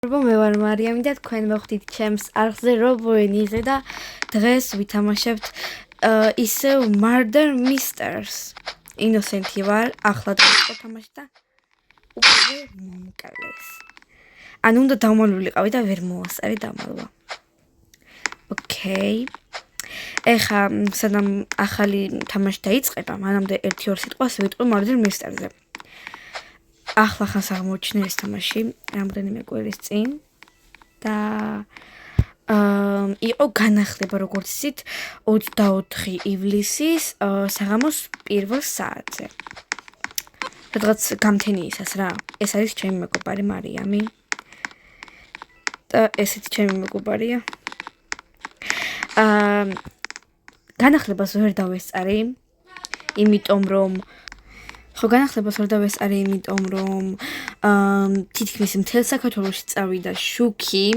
მე ვარ მარიამი და თქვენ მოხვდით ჩემს არხზე რობოენიზე და დღეს ვითამაშებთ ისევ Murder Mysteries. ინოსენტი ვარ, ახლა დღეს ვთამაშობ და უკვე მომკლეს. ანუ უნდა დამალულიყავი და ვერ მოვასწარი დამალვა. ოკეი. ეხა სანამ ახალი თამაში დაიწყება, მანამდე 1-2 სიტყვას ვიტყვი Murder Mysteries-ზე. ახლა ხანს აღმოჩნდა ეს თამაში, რამდენიმე კვირის წინ და იყო განახლება როგორც იცით 24 ივლისის საღამოს 1 საათზე. სადღაც გამთენიისას რა. ეს არის ჩემი მეგობარი მარიამი. და ესეთი ჩემი მეგობარია. განახლებას ვერ დავესწარი, იმიტომ რომ თითქმის მთელ საქართველოში წავიდა შუქი,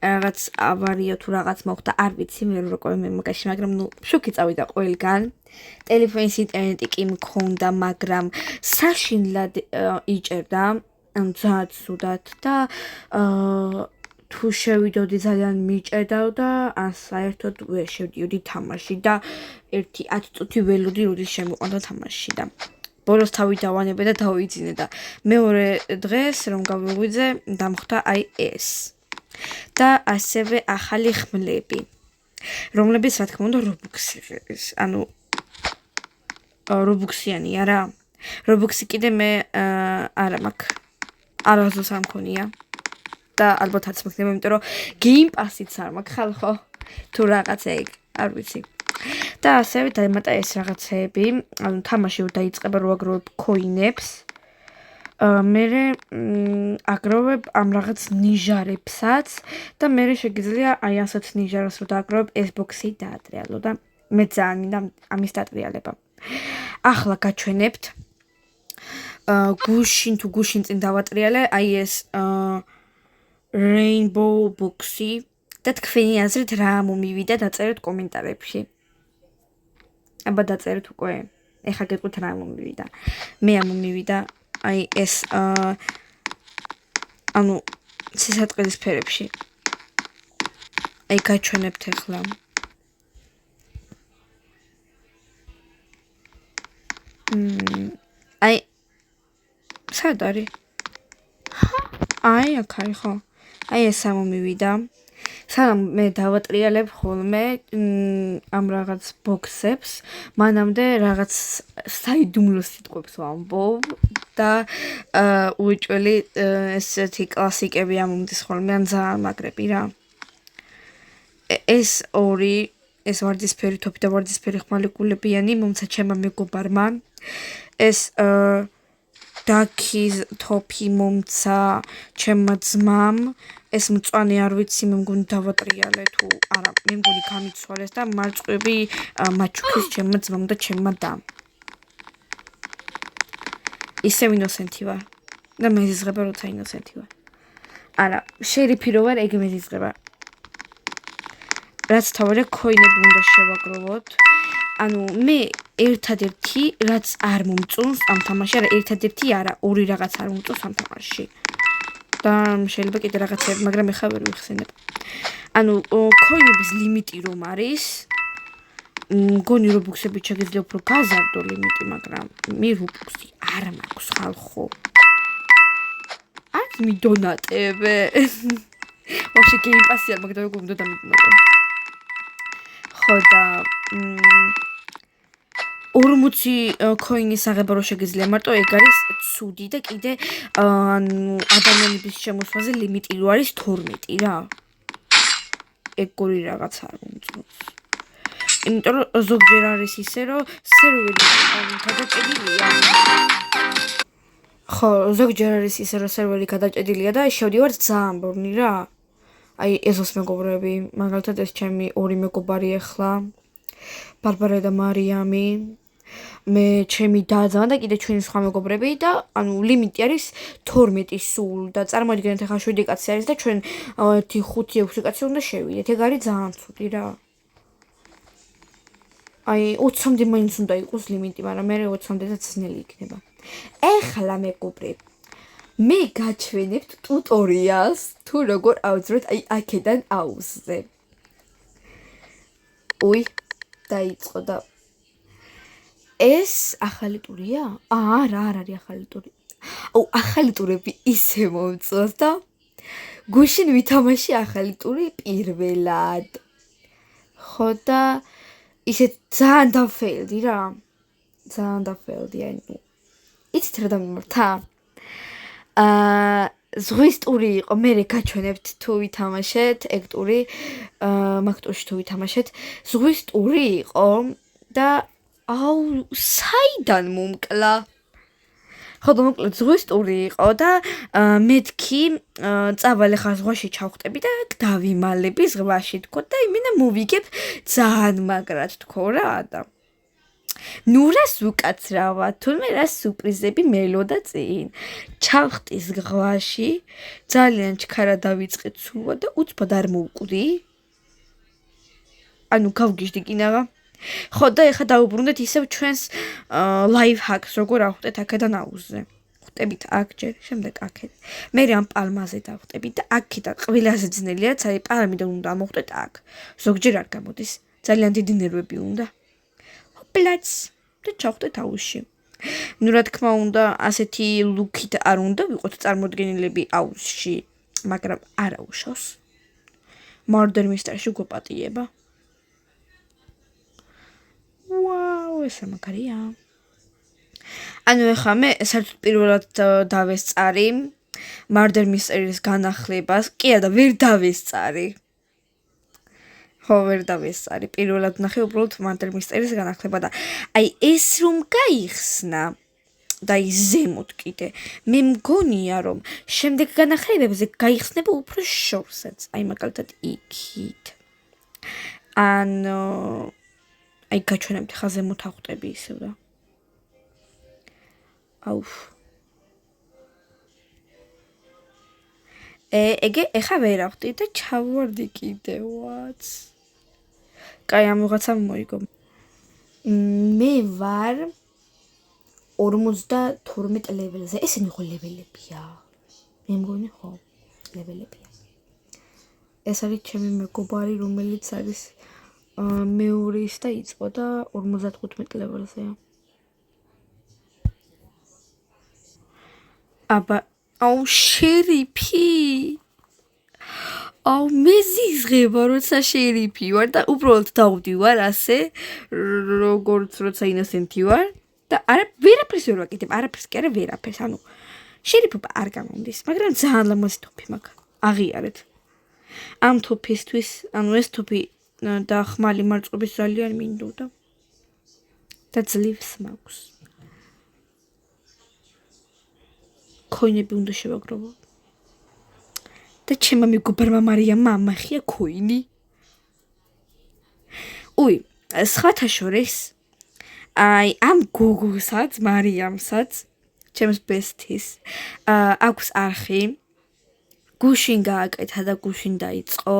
რაღაც ავარია თუ რაღაც მოხდა, არ ვიცი, მე ვერ ვიყავი მე მაგაში, მაგრამ შუქი წავიდა ყველგან. ტელეფონის ინტერნეტი კი მქონდა, მაგრამ საშინლად იჭერდა, ძალიან ცუდად და თუ შევიდოდი ძალიან მიჭედავდა, ან საერთოდ ვერ შევდიოდი თამაში და 10 წუთი ველოდი, როდის შემოყვანდა თამაში და ბოლოს თავი დავანებე და დავიძინე და მეორე დღეს რომ გავიღვიძე, დამხვდა აი ეს. და ასევე ახალი ხმლები, რომლებიც რა თქმა უნდა რობუქსის, ანუ რობუქსიანია რა. რობუქსი კიდე მე არა მაქვს. არასდროს არ მქონია. და ალბათ არც მექნება, იმიტომ რომ Game Pass-იც არ მაქვს ხალხო. თუ რაღაცა ეგ, არ ვიცი. და ასევე დაემატა ეს რაღაცეები, ანუ თამაში რომ დაიწყება რო აგროვებ coin-ებს. მერე აგროვებ ამ რაღაც ნიჟარებსაც და მერე შეგიძლია აი ასეთ ნიჟარას რო დააგროვებ S-box-ი დაატრიალო და მე ძალიან მინდა ამის დატრიალება. ახლა გაჩვენებთ გუშინ წინ დავატრიალე აი ეს Rainbow Box-ი და თქვენი აზრით რა მომივიდა დაწერეთ კომენტარებში. აბა დაწერეთ უკვე. ეხლა გეტყვით რა მომივიდა. მე მომივიდა აი ეს ანუ სისატყელის სფერებში. აი გაჩვენებთ ახლა. აი სად არის? აი აქ არის ხო? აი ეს მომივიდა. სანამ მე დავატრიალებ ხოლმე ამ რაღაც ბოქსებს, მანამდე რაღაც საიდუმლო სიტყვებს ვამბობ და უეჭველი ესეთი კლასიკები ამომდის ხოლმე, ან ძალიან მაგრები რა. ეს ვარდისფერი თოფი და ვარდისფერი ხმალი გულებიანი მომცა ჩემმა მეგობარმა. ეს დაქის თოფი მომცა ჩემმა ძმამ. ეს მწვანე არ ვიცი, მე მგონი დავატრიალე თუ არა, მე მგონი გამიცვალეს და მარწყვები მაჩუქის ჩემმა ძმამ და ჩემმა დამ. ისევ ინოსენტი ვარ და მეზიზღება როცა ინოსენტი ვარ. არა, შერიფი რო ვარ, ეგ მეზიზღება. რაც თავია coin-ები უნდა შევაგროვოთ. ანუ მე ერთადერთი რაც არ მომწონს ამ თამაში, არა ერთადერთი არა, ორი რაღაც არ მომწონს ამ თამაში. და შეიძლება კიდე რაღაცები, მაგრამ ეხლა ვერ ვიხსენებ. ანუ coin-ების ლიმიტი რომ არის, მგონი რობუქსებით შეგიძლია უფრო გაზარდო ლიმიტი, მაგრამ მე რობუქსი არ მაქვს ხალხო. არც მიდონატებ. ვაფშე Game Pass-ი არ მაქვს და როგორ უნდა დამიდონატო. ხო და 40 coin-ის აღება რო შეგიძლია მარტო ეგ არის ცუდი და კიდე ანუ ადამიანების შემოსვლაზე ლიმიტი რო არის 12 რა. ეგ ორი რაღაც არ მომწონს. იმიტომ რომ ზოგჯერ არის ისე რომ სერვერი გადაჭედილია. ხო, ზოგჯერ არის ისე რომ სერვერი გადაჭედილია და შევდივარ ძალიან ბორნი რა. აი ეზოს მეგობრები, მაგალითად ეს ჩემი ორი მეგობარი ახლა, ბარბარა და მარიამი. მე ჩემი დაძმა და კიდე ჩვენი სხვა მეგობრები და ანუ ლიმიტი არის 12 სულ და წარმოიდგინეთ ახლა 7 კაცი არის და ჩვენ 1-5-6 კაცი უნდა შევიდეთ. ეგ არის ძალიან ცუდი რა. აი 20-მდე მაინც უნდა იყოს ლიმიტი, მაგრამ მე 20-მდეაც ძნელი იქნება. ეხლა მეგობრები მე გაჩვენებთ ტუტორიალს თუ როგორ ავძვროთ აი აქედან აუზზე. უი, დაიწყო და ეს ახალი ტურია? რა არ არის ახალი ტური. ახალი ტურები ისე მომწონს და გუშინ ვითამაში ახალი ტური პირველად. ხო და ისე ძალიან დაფეილდი რა. ძალიან დაფეილდი, ანუ იცით რა დამიმართა? ზღვის ტური იყო, მე გაჩვენებთ თუ ვითამაშეთ, ეგ ტური, მაგ ტურში თუ ვითამაშეთ, ზღვის ტური იყო და საიდან მომკლა? ხო და მოკლედ ზღვის ტური იყო და მეთქი წავალე ხარ ზღვაში ჩავხტები და დავიმალები ზღვაში თქო და იმენა მოვიგებ ძალიან მაგრად თქო რა და ნუ რას უკაცრავა თუნდაც რა სურპრიზები მელოდა წინ ჩავხტი ზღვაში ძალიან ჩქარა დავიწყე ცუვა და უცბად არ მოვკვდი ანუ გავგიჟდი კინაღა ხო და ეხა დავუბრუნდეთ ისევ ჩვენს ლაიფ ჰაკს როგორ ავხტეთ აქედან აუზზე ვხტებით აქ ჯერ შემდეგ აქეთ მე ამ პალმაზე დავხტებით და აქედან ყველაზე ძნელია ცალე პალმიდან უნდა ამოვხტეთ აქ ზოგჯერ არ გამოდის ძალიან დიდი ნერვები უნდა პლაც და ჩავხტეთ აუზში ნუ რა თქმა უნდა ასეთი ლუკით არ უნდა ვიყოთ წარმოდგენილები აუზში მაგრამ არა უშავს Murder Mystery-ში გვეპატიება ვაუ, ეს მაგარია. ანუ ეხლა მე საერთოდ პირველად დავესწარი Murder Mystery-ის განახლებას, კი არა, ვერ დავესწარი. ხო, ვერ დავესწარი. პირველად ნახე უბრალოდ Murder Mystery-ის განახლება და აი ეს რომ გაიხსნა და ის ზემოთ კიდე. მე მგონია რომ შემდეგ განახლებებზე გაიხსნება უფრო შორსაც, აი მაგალითად იქით. ანუ აი გაჩვენებთ ხა ზემოთ ავხტები ისევ და აუφ ეგე ეხა ვერ ავხტი და ჩავვარდი კიდევაც კაი ამ ვიღაცამ მოიგო მე ვარ 52 ლეველზე ესენი ხო ლეველებია მე მგონი ხო ლეველებია ეს არის ჩემი მეგობარი რომელიც არის მეორის და იწყო და 55 ლეველზეა. აბა, შერიფი. მე ზიზღება, როცა შერიფი ვარ და უბრალოდ დავდივარ ასე, როგორც როცა ინოსენტი ვარ და ვერაფერს ვერ ვაკეთებ, არაფერს კი არა ვერაფერს, ანუ შერიფობა არ გამომდის, მაგრამ ძალიან ლამაზი თოფი მაქვს. აღიარეთ. ამ თოფისთვის, ანუ ეს თოფი და ხმალი მარწყობის ძალიან მინდოდა და ძლივს მაქვს ქოინები უნდა შევაგროვო და ჩემმა მეგობარმა მარიამმა ამახია ქოინი უი სხვათა შორის აი ამ გოგოსაც მარიამსაც ჩემს ბესთის აქვს არხი გუშინ გააკეთა და გუშინ დაიწყო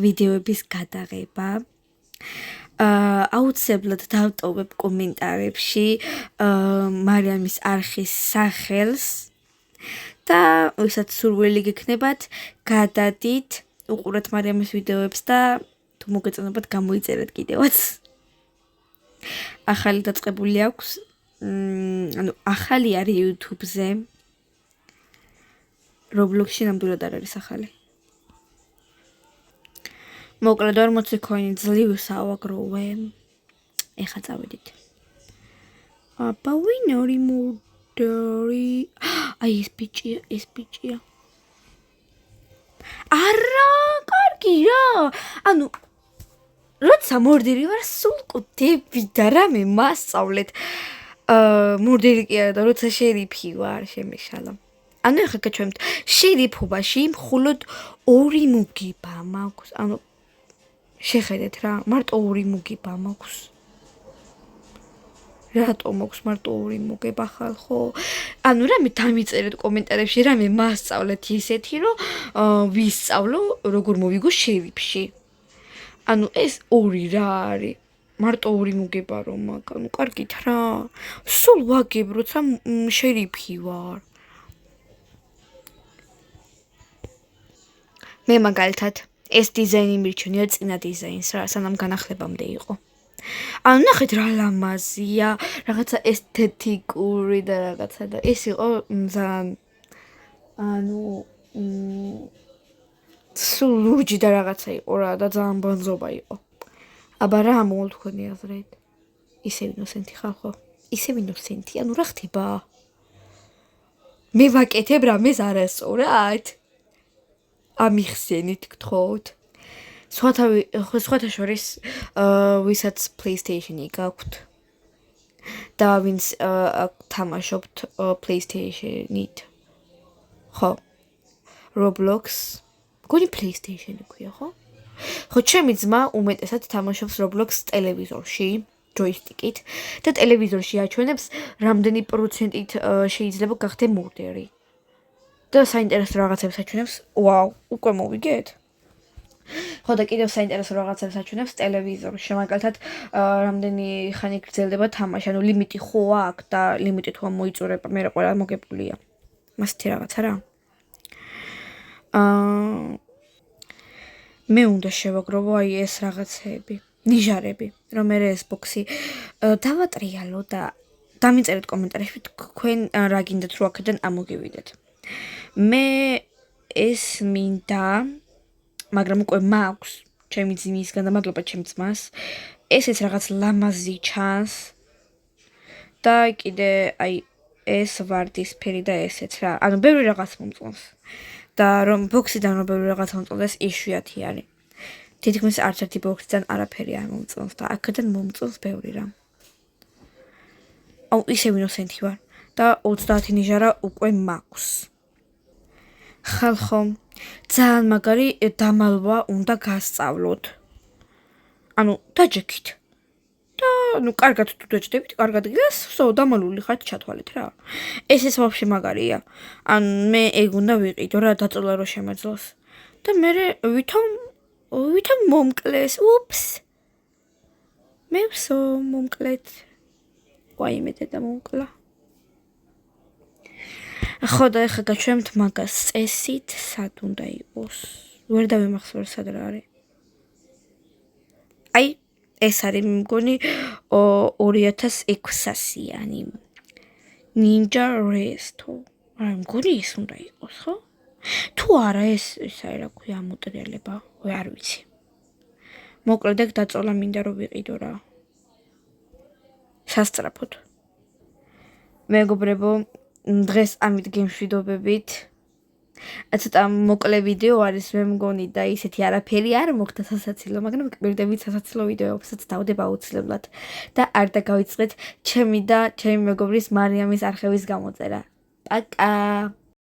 ვიდეოების გადაღება. აუცილებლად დავტოვებ კომენტარებში მარიამის არხის სახელს და ვისაც სურვილი გექნებათ, გადადით, უყურეთ მარიამის ვიდეოებს და თუ მოგეწონებათ გამოიწერეთ კიდევაც. ახალი დაწყებული აქვს, ანუ ახალი არის YouTube-ზე. Roblox-ში ნამდვილად არ არის ახალი. მოკლედ 40 ქოინი ძლივს ავაგროვე. ეხა წავედით. აბა ვინ არის მურდერი? აი ეს ბიჭია. არა, კარგი რა. ანუ როცა მურდერი ვარ, სულ კუდები და რამე მასწავლეთ. მურდერი კი არა და როცა შერიფი ვარ, შემეშალა. ანუ ეხლა გაჩვენებთ შერიფობაში მხოლოდ 2 მოგება მაქვს. ანუ შეხედეთ რა, მარტო 2 მოგება მაქვს. რატო მაქვს მარტო 2 მოგება ხალხო? ანუ რამე დამიწერეთ კომენტარებში, რამე მასწავლეთ ისეთი, რომ ვისწავლო როგორ მოვიგო შერიფში. ანუ ეს 2 რა არის? მარტო 2 მოგება რომ მაქვს. ანუ კარგით რა. სულ ვაგებ, როცა შერიფი ვარ. მე მაგალითად ეს დიზაინი მირჩენია წინა დიზაინს რა, სანამ განახლებამდე იყო. ანუ ნახეთ რა ლამაზია, რაღაცა ესთეტიკური და რაღაცა და ეს იყო ძალიან ანუ სულ ლურჯი და რაღაცა იყო რა და ძალიან ბანზობა იყო. აბა რა ამოვალ თქვენი აზრით? ისევ ინოსენტი ხალხო? ისევ ინოსენტი, ანუ რა ხდება? მე ვაკეთებ რამეს არასწორად? ამიხსენით გთხოვთ. სხვათა შორის ვისაც PlayStation-ი გაქვთ და ვინც თამაშობთ PlayStation-ით. ხო. Roblox. გონი PlayStation-ი ქვია, ხო? ხო, ჩემი ძმა უმეტესად თამაშობს Roblox ტელევიზორში, ჯოისტიკით და ტელევიზორში აჩვენებს რამდენი პროცენტით შეიძლება გახდე მორდერი. და საინტერესო რაღაცებს აჩვენებს. ვაუ, უკვე მოვიგეთ? ხო და კიდევ საინტერესო რაღაცებს აჩვენებს ტელევიზორში. მაგალითად, რამდენი ხანი გრძელდება თამაში, ანუ ლიმიტი ხო აქვს და ლიმიტი თუ მოიწურება, მე ყველა მოგებულია. მასეთი რაღაცა რა. მე უნდა შევაგროვო აი ეს რაღაცები, ნიჟარები, რომ მე Xbox-ი დავატრიალო და დამიწერეთ კომენტარებში თქვენ რა გინდათ რომ აქედან ამოგივიდეთ. მე ეს მინდა, მაგრამ უკვე მაქვს ჩემი ძმისგან და მადლობა ჩემ ძმას. ესეც რაღაც ლამაზი ჩანს. და კიდე აი ეს ვარდისფერი და ესეც რა. ანუ ბევრი რაღაც მომწონს. და რომ ბოქსიდან რომ ბევრი რაღაც მომწონდეს, იშვიათი არის. თითქმის არც ერთი ბოქსიდან არაფერი არ მომწონს და აქედან მომწონს ბევრი რამ. აუ ისევ ინოსენტი ვარ და 30 ნიჟარა უკვე მაქვს. ხალხო, ძალიან მაგარი დამალვა უნდა გასწავლოთ. ანუ დაჯექით. და ნუ კარგად თუ დაჯდებით, კარგად გას, всё, დამალული ხართ, ჩათვალეთ რა. ესეც ვაფშე მაგარია. ან მე ეგ უნდა ვიყიდო რა, დაწოლა რო შემეძლოს. და მე ვითომ მომკლეს. უფს. მე всё მომკლეთ. ვაიმე და მომკლა. ხო და ეხლა გაჩვენებთ მაგას წესით, სად უნდა იყოს. ვერ დავიმახსოვრე სად რა არის. აი ეს არის მგონი 2600-იანი. Ninja Resto. არა, მგონი ეს უნდა იყოს, ხო? თუ არა ეს არის რა ქვია მოტრიალება, არ ვიცი. მოკლედ ეგ დაწოლა მინდა რომ ვიყიდო რა. სასწრაფოდ. მეგობრებო, დღეს ამით გემშვიდობებით. ცოტა მოკლე ვიდეო არის მე მგონი და ისეთი არაფერი არ მოხდა სასაცილო, მაგრამ გვერდებით სასაცილო ვიდეოებსაც დავდება აუცილებლად და არ დაგავიწყეთ ჩემი და ჩემი მეგობრის მარიამის არხების გამოწერა. პაკა!